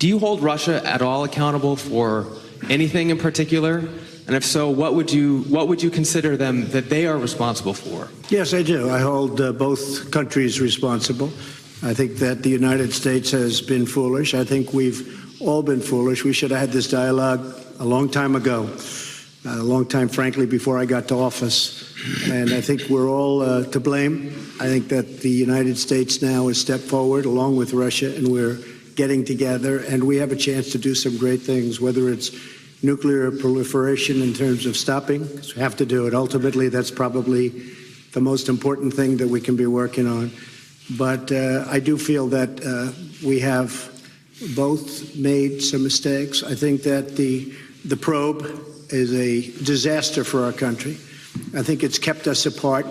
Do you hold Russia at all accountable for anything in particular? And if so, what would you consider them that they are responsible for? Yes, I do. I hold both countries responsible. I think that the United States has been foolish. I think we've all been foolish. We should have had this dialogue a long time ago, a long time, frankly, before I got to office. And I think we're all to blame. I think that the United States now has stepped forward along with Russia, and we're getting together, and we have a chance to do some great things, whether it's nuclear proliferation in terms of stopping, because we have to do it. Ultimately, that's probably the most important thing that we can be working on. But I do feel that we have both made some mistakes. I think that the probe is a disaster for our country. I think it's kept us apart.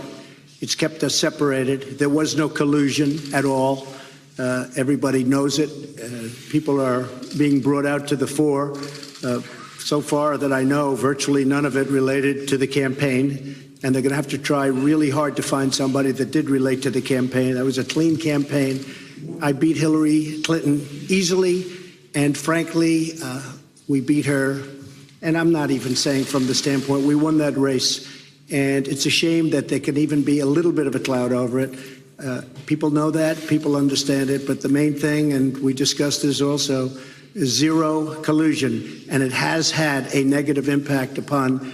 It's kept us separated. There was no collusion at all. Everybody knows it. People are being brought out to the fore. So far that I know, virtually none of it related to the campaign. And they're going to have to try really hard to find somebody that did relate to the campaign. That was a clean campaign. I beat Hillary Clinton easily. And frankly, we beat her. And I'm not even saying from the standpoint, we won that race. And it's a shame that there can even be a little bit of a cloud over it. People know that, people understand it, but the main thing, and we discussed this also, is zero collusion, and it has had a negative impact upon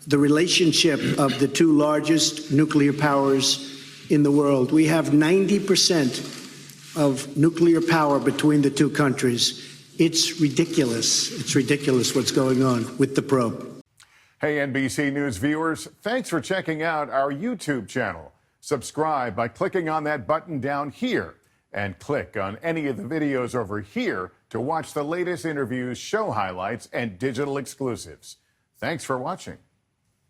the relationship of the two largest nuclear powers in the world. We have 90% of nuclear power between the two countries. It's ridiculous. It's ridiculous what's going on with the probe. Hey, NBC News viewers, thanks for checking out our YouTube channel. Subscribe by clicking on that button down here and click on any of the videos over here to watch the latest interviews, show highlights, and digital exclusives. Thanks for watching.